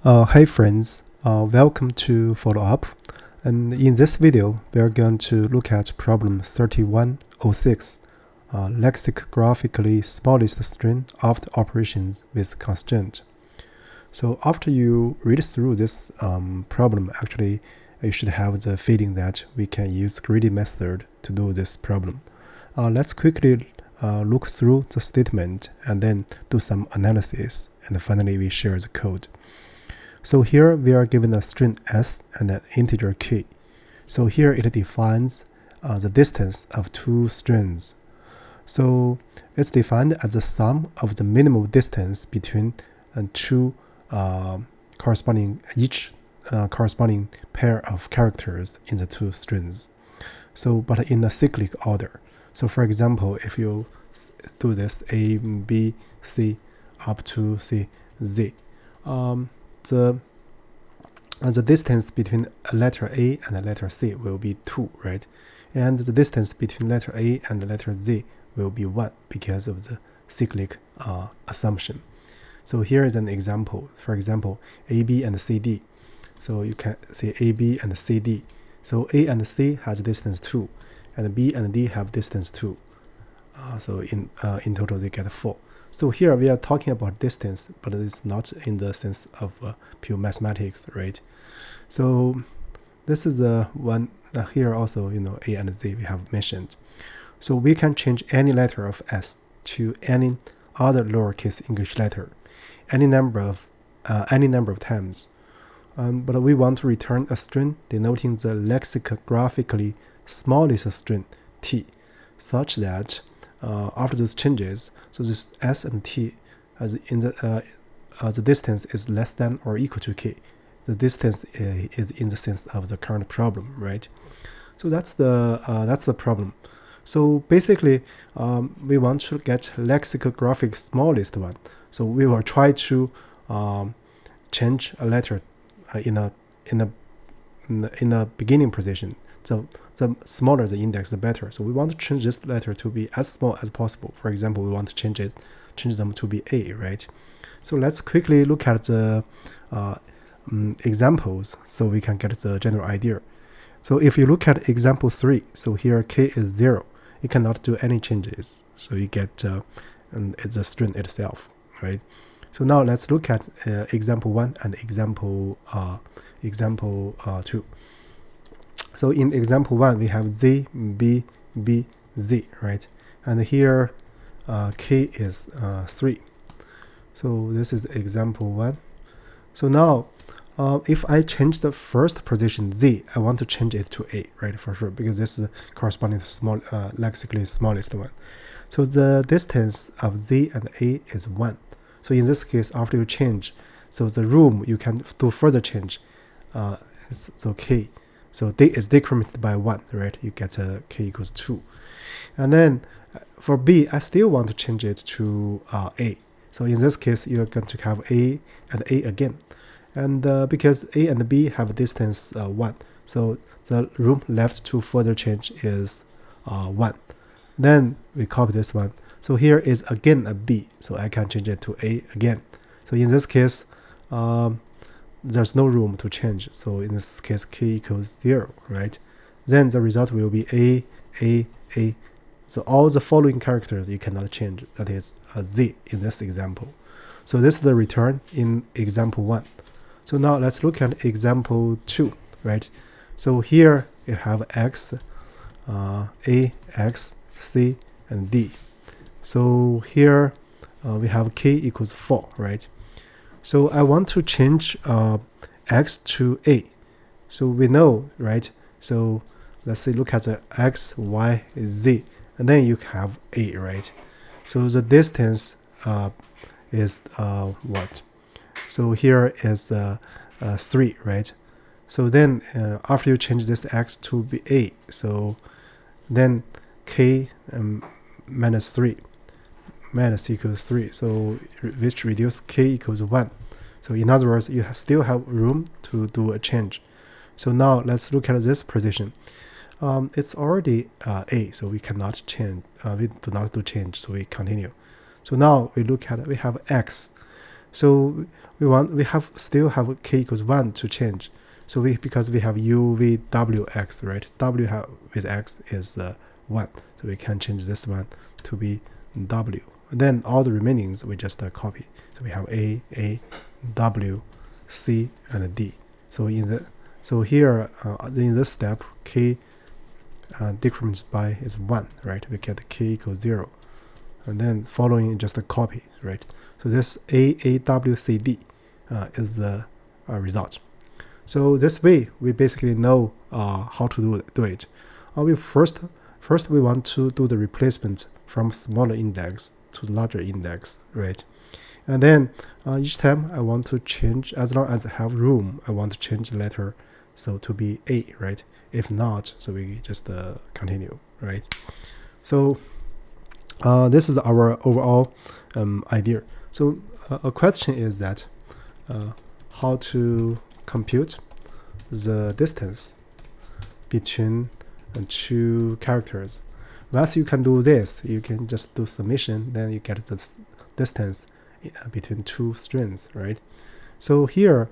Hey friends, welcome to follow up. And in this video, we are going to look at problem 3106, lexicographically smallest string after operations with constraint. So after you read through this problem, actually, you should have the feeling that we can use greedy method to do this problem. Let's quickly look through the statement and then do some analysis, and finally we share the code. So here we are given a string s and an integer k. So here it defines the distance of two strings. So it's defined as the sum of the minimum distance between two corresponding pair of characters in the two strings. So but in a cyclic order. So for example, if you do this a, b, c up to c, z, the distance between a letter A and a letter C will be 2, right? And the distance between letter A and the letter Z will be 1 because of the cyclic assumption. So here is an example. For example, AB and CD. So you can say AB and CD. So A and C has distance 2, and B and D have distance 2. So in total they get 4. So here we are talking about distance, but it's not in the sense of pure mathematics, right? So this is the one here also, A and Z we have mentioned. So we can change any letter of S to any other lowercase English letter, any number of times. But we want to return a string denoting the lexicographically smallest string T, such that after those changes, so this S and T as in the distance is less than or equal to K. The distance is in the sense of the current problem, right? So that's the problem. So basically, we want to get lexicographic smallest one. So we will try to change a letter in a beginning position. So the smaller the index, the better. So we want to change this letter to be as small as possible. For example, we want to change them to be A, right? So let's quickly look at the examples so we can get the general idea. So if you look at example 3, so here k is 0. You cannot do any changes. So you get the string itself, right? So now let's look at example 1 and example 2. So in example 1, we have Z, B, B, Z, right? And here k is 3. So this is example 1. So now if I change the first position Z, I want to change it to A, right, for sure, because this is corresponding to lexically smallest one. So the distance of Z and A is 1. So in this case, after you change, so the room you can do further change. So K, so D is decremented by 1, right? You get K equals 2. And then for B, I still want to change it to A. So in this case, you're going to have A and A again. And because A and B have a distance 1, so the room left to further change is 1. Then we copy this one. So here is again a B, so I can change it to A again. So in this case, there's no room to change. So in this case, K equals 0, right? Then the result will be A, A, A. So all the following characters you cannot change. That is a Z in this example. So this is the return in example 1. So now let's look at example 2, right? So here you have X, A, X, C, and D. So here we have K equals 4, right? So I want to change X to A. So we know, right? So let's say look at the X, Y, Z, and then you have A, right? So the distance is what? So here is 3, right? So then after you change this X to be A, so then K minus 3 minus equals 3, so which reduce K equals 1. So in other words, you still have room to do a change. So now let's look at this position. It's already A, so we cannot change. We do not do change, so we continue. So now we look at, we have X. So we still have k equals 1 to change. So because we have u v w x, right? W with x is 1, so we can change this one to be w. And then all the remainings we just copy. So we have a, w, c, and d. So here in this step, k decrements by is 1, right? We get k equals 0, and then following just a copy, right? So this a w, c, d is the result. So this way we basically know how to do it. We first we want to do the replacement from smaller index to larger index, right? And then each time I want to change, as long as I have room, I want to change the letter so to be a, right? If not, so we just continue, right? So this is our overall idea. So a question is that how to compute the distance between two characters. Once you can do this, you can just do summation, then you get the distance between two strings, right? So here,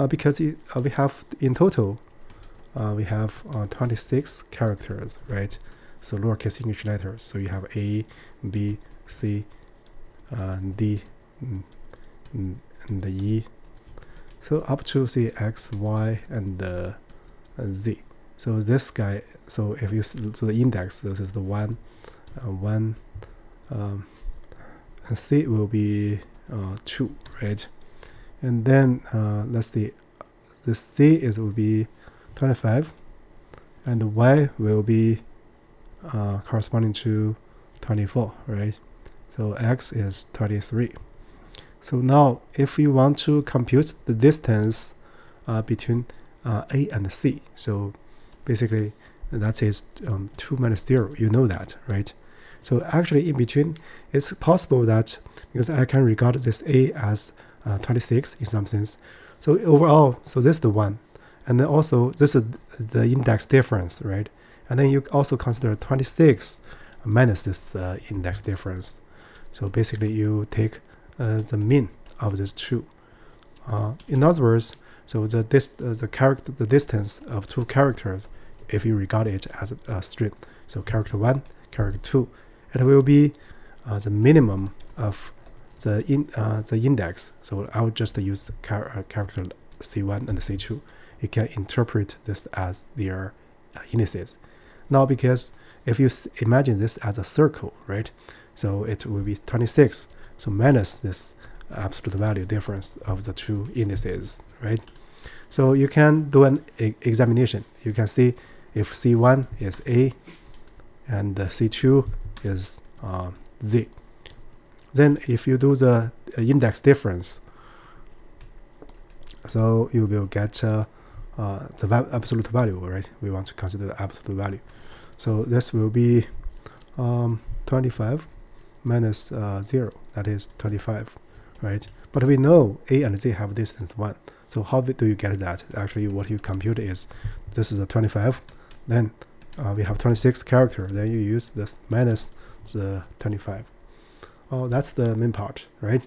because we have in total, we have 26 characters, right? So lowercase English letters. So you have A, B, C, D, and the E. So up to say X, Y, and Z. So this guy, so if you so the index, this is the 1, and C will be 2, right? And then let's see, the C will be 25, and the Y will be corresponding to 24, right? So X is 23. So now if you want to compute the distance between A and C, so basically that is 2 minus 0, you know that, right? So actually in between, it's possible that, because I can regard this A as 26 in some sense. So overall, so this is the 1. And then also this is the index difference, right? And then you also consider 26 minus this index difference. So basically you take the mean of these two. In other words, so the distance of two characters, if you regard it as a string, so character 1, character 2, it will be the minimum of the index. So I would just use character C1 and C2. You can interpret this as their indices. Now, because if you imagine this as a circle, right? So it will be 26. So minus this absolute value difference of the two indices, right? So you can do an examination. You can see if C1 is A and C2 is Z. Then if you do the index difference, so you will get the absolute value, right? We want to consider the absolute value. So this will be 25 minus 0, that is 25, right? But we know A and Z have distance 1. So how do you get that? Actually, what you compute is, this is a 25, then we have 26 characters, then you use this minus the 25. Oh, that's the main part, right?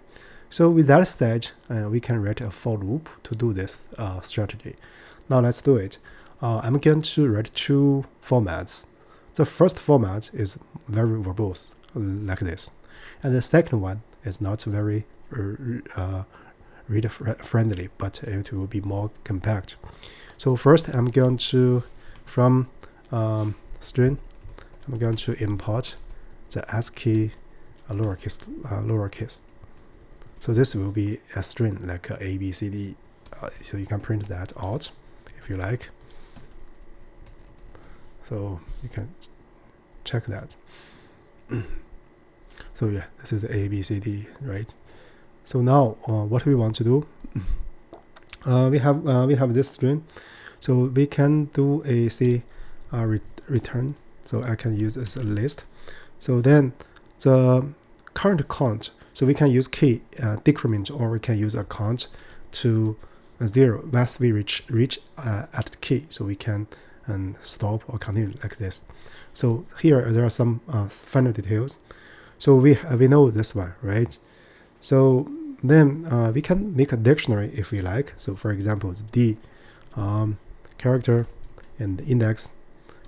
So with that said, we can write a for loop to do this strategy. Now let's do it. I'm going to write two formats. The first format is very verbose, like this. And the second one is not very reader friendly, but it will be more compact. So first I'm going to, from string, I'm going to import the ASCII lowercase. So this will be a string like A, B, C, D. So you can print that out if you like. So you can check that. So yeah, this is A, B, C, D, right? So now what we want to do, we have this string, so we can do a return. So I can use as a list. So then the current count, so we can use k decrement, or we can use a count to 0 once we reach at k, so we can stop or continue like this. So here there are some final details. So we know this one, right? So then we can make a dictionary if we like. So for example, the character and index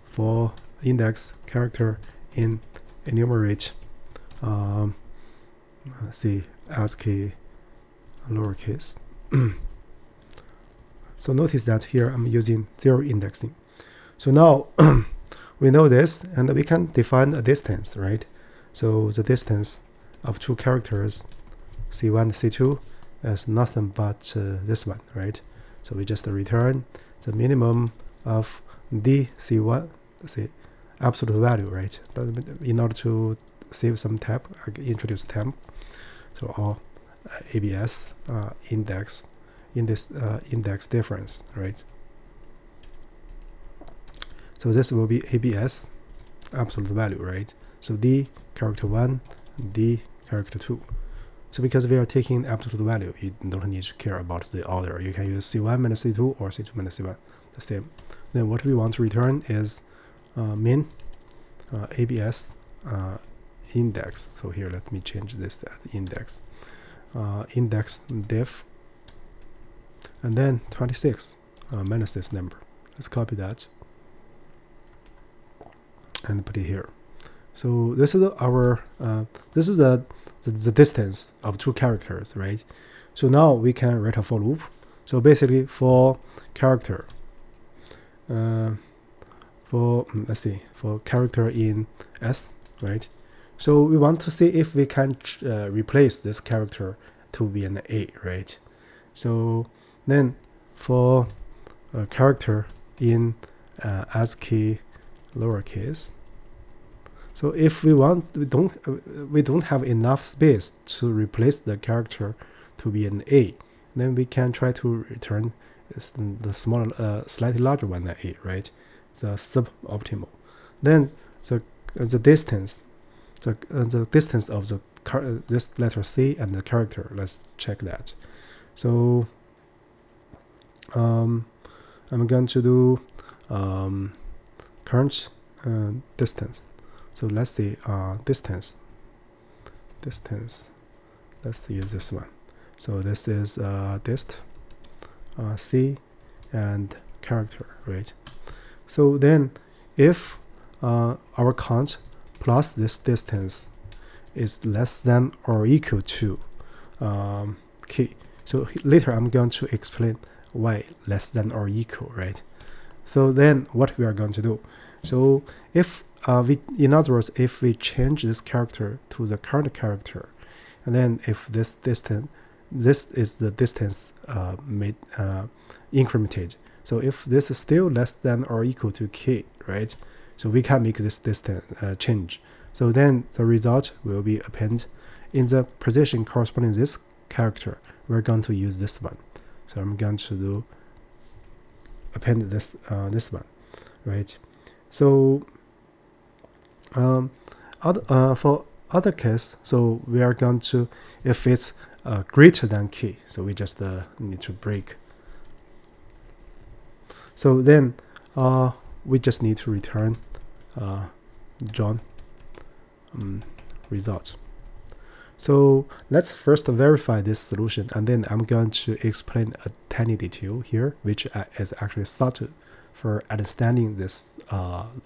for index character in enumerate see ASCII lowercase. So notice that here I'm using 0 indexing. So now we know this, and we can define a distance, right? So the distance of two characters C1 C2 is nothing but this one, right? So we just return the minimum of the C1, say absolute value, right? But in order to save some tab, I introduce temp. So all ABS index in this index difference, right? So this will be ABS absolute value, right? So D character 1, D character 2. So because we are taking absolute value, you don't need to care about the order. You can use C1 minus C2 or C2 minus C1, the same. Then what we want to return is min ABS index. So here let me change this as index. Index diff, and then 26 minus this number. Let's copy that and put it here. So this is our this is the distance of two characters, right? So now we can write a for loop. So basically for character for let's see, for character in S, right? So we want to see if we can replace this character to be an A, right? So then for a character in ASCII lowercase, so if we want, we don't have enough space to replace the character to be an A, then we can try to return the smaller, slightly larger one than A, right? The suboptimal. Then the distance. The distance of this letter C and the character, let's check that. So I'm going to do current distance. So let's see distance. Let's use this one. So this is dist C and character, right? So then if our count plus this distance is less than or equal to k. So later I'm going to explain why less than or equal, right? So then what we are going to do. So if in other words, if we change this character to the current character, and then if this distance, this is the distance made incremented. So if this is still less than or equal to k, right? So we can make this distance change. So then the result will be append in the position corresponding to this character. We're going to use this one. So I'm going to do append this this one, right? So for other case, so we are going to, if it's greater than k, so we just need to break. So then we just need to return John result. So let's first verify this solution, and then I'm going to explain a tiny detail here, which is actually started for understanding this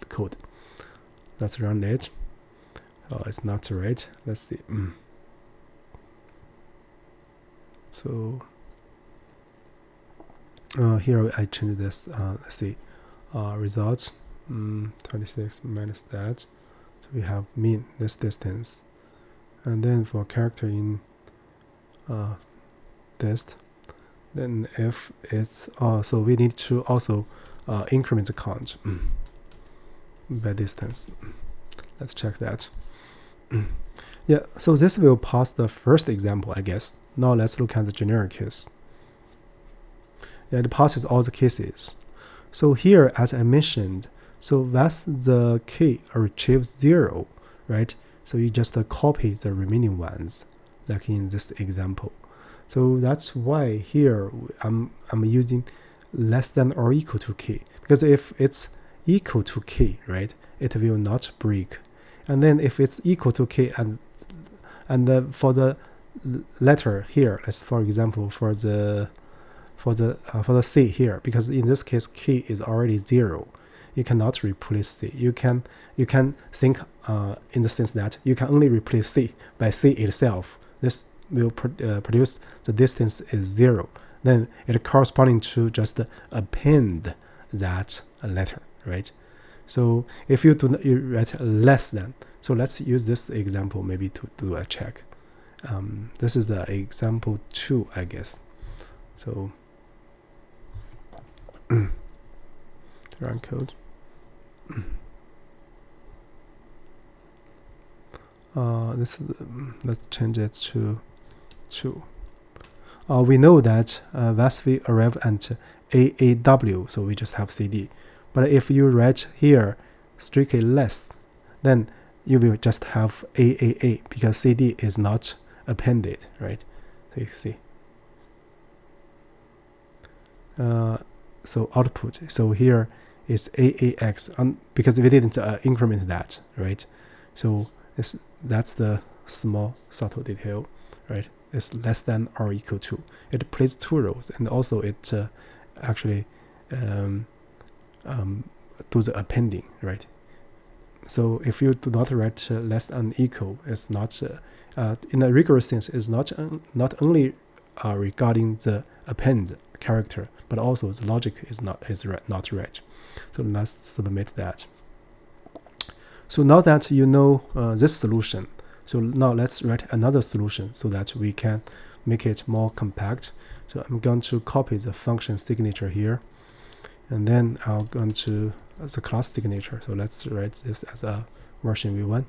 code. Let's run it. Oh, it's not right. Let's see. So here I change this. Let's see. Results 26 minus that. So we have min this distance, and then for character in dist, then if it's so we need to also increment the count by distance. Let's check that. Yeah, so this will pass the first example, I guess. Now let's look at the generic case. Yeah, it passes all the cases. So here, as I mentioned, so that's the k achieves 0, right? So you just copy the remaining ones, like in this example. So that's why here I'm using less than or equal to k, because if it's equal to k, right, it will not break. And then if it's equal to k and for the letter here, let's for example for the C here, because in this case key is already 0, you cannot replace C. You can think in the sense that you can only replace C by C itself. This will produce the distance is 0. Then it corresponding to just append that letter, right? So if you do not, you write less than. So let's use this example maybe to do a check. This is the example 2, I guess. So run code. Let's change it to 2. We know that once we arrive at AAW, so we just have CD. But if you write here strictly less, then you will just have AAA because CD is not appended, right? So you see. So output. So here is AAX because we didn't increment that, right? So that's the small subtle detail, right? It's less than or equal to. It plays 2 roles, and also it actually do the appending, right? So if you do not write less than equal, it's not in a rigorous sense. It's not only regarding the append character, but also the logic is not right. So let's submit that. So now that you know this solution, so now let's write another solution so that we can make it more compact. So I'm going to copy the function signature here, and then I'm going to the class signature. So let's write this as a version v1.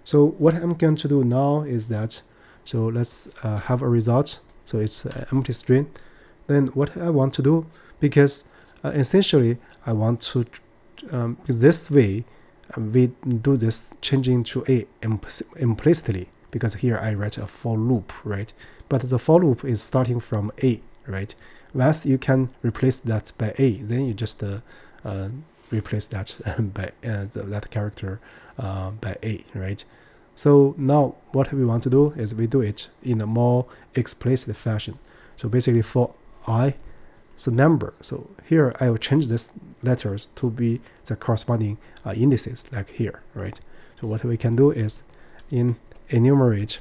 So what I'm going to do now is that, so let's have a result. So it's an empty string. Then what I want to do, because essentially I want to, this way we do this changing to A implicitly, because here I write a for loop, right? But the for loop is starting from A, right? Once you can replace that by A, then you just replace that by that character by A, right? So now what we want to do is we do it in a more explicit fashion. So basically for I, so number. So here I will change this letters to be the corresponding indices, like here, right? So what we can do is in enumerate.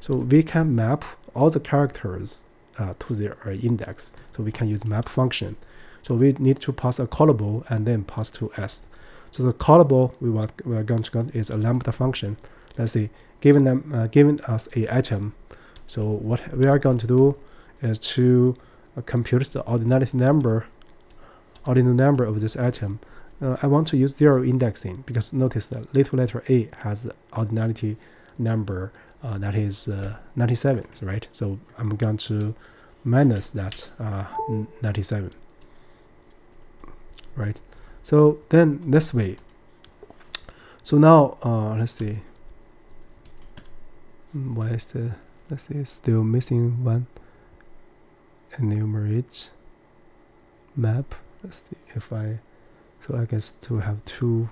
So we can map all the characters to their index. So we can use map function. So we need to pass a callable and then pass to s. So the callable we are going to get is a lambda function. Let's say given us a item. So what we are going to do is to compute the ordinary number of this item. I want to use 0 indexing because notice that little letter a has the ordinality number that is 97, right? So I'm going to minus that 97, right? So then this way. So now let's see. Why is the, let's see, still missing one. Enumerate map. Let's see if I, so I guess to have 2.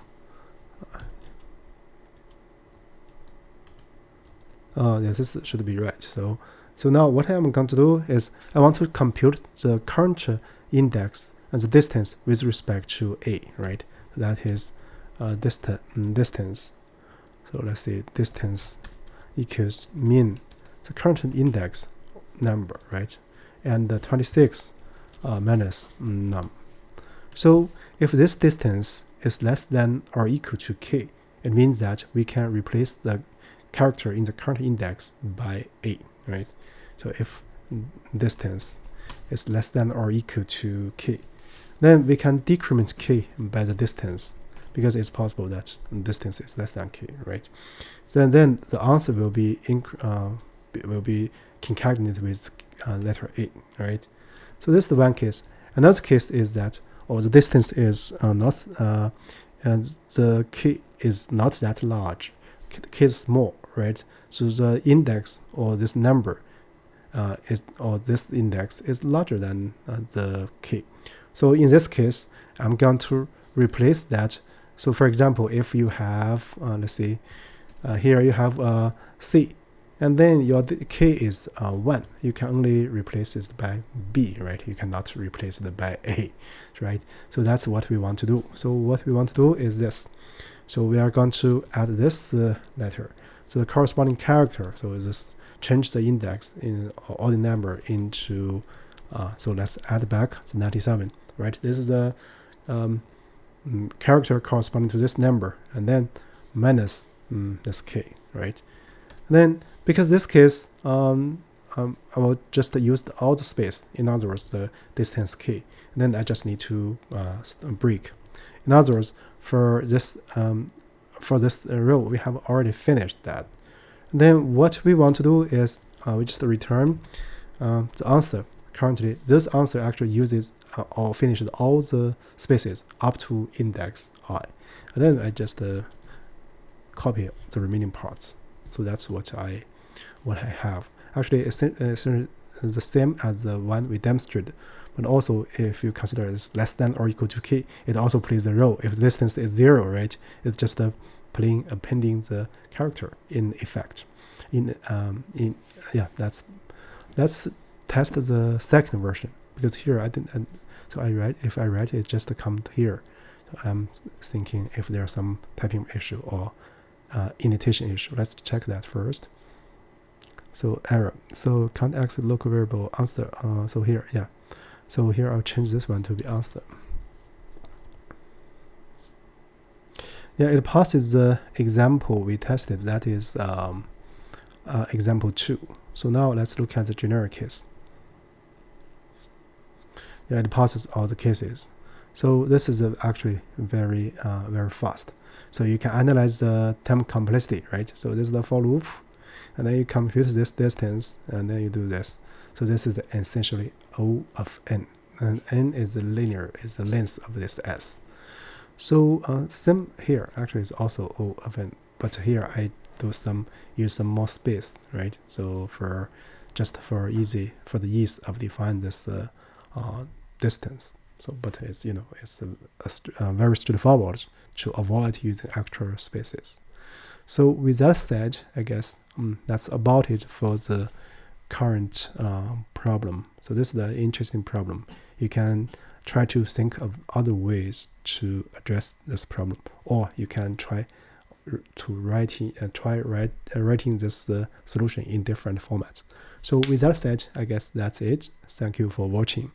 Yes, this should be right. So now what I'm going to do is I want to compute the current index and the distance with respect to A, right? So that is distance. So let's say distance equals mean the current index number, right? And 26 minus num. So if this distance is less than or equal to k, it means that we can replace the character in the current index by A, right? So if distance is less than or equal to k, then we can decrement k by the distance, because it's possible that distance is less than k, right? Then the answer will be concatenated with letter A, right? So this is the one case. Another case is that, the distance is not, and the k is not that large. K is small, right? So the index or this number this index is larger than the k. So in this case, I'm going to replace that. So for example, if you have, let's see, here you have C, and then your k is 1, you can only replace it by b, right? You cannot replace it by a, right? So that's what we want to do. So what we want to do is this. So we are going to add this letter. So the corresponding character, so this change the index in all the number into, so let's add back the 97, right? This is the character corresponding to this number, and then minus this k, right? And then because this case, I will just use all the space, in other words, the distance k, and then I just need to break. In other words, for this row, we have already finished that. And then what we want to do is we just return the answer. Currently, this answer actually uses or finishes all the spaces up to index I. And then I just copy the remaining parts. So that's what I have. Actually, it's the same as the one we demonstrated. But also, if you consider it's less than or equal to k, it also plays a role. If the distance is 0, right, it's just appending the character in effect. Let's test the second version, because here I didn't. So if I write it, just come here. So I'm thinking if there's some typing issue or indentation issue. Let's check that first. So error. So can't access local variable answer. So here, yeah. So here I'll change this one to be answer. Yeah, it passes the example we tested. That is example 2. So now let's look at the generic case. Yeah, it passes all the cases. So this is actually very fast. So you can analyze the time complexity, right? So this is the for loop, and then you compute this distance, and then you do this. So this is essentially O of n, and n is the linear, is the length of this S. So same here actually is also O of n, but here I use some more space, right? So for the ease of define this distance. So, but it's it's very straightforward to avoid using actual spaces. So with that said, I guess that's about it for the current problem. So this is the interesting problem. You can try to think of other ways to address this problem, or you can try to writing this solution in different formats. So with that said, I guess that's it. Thank you for watching.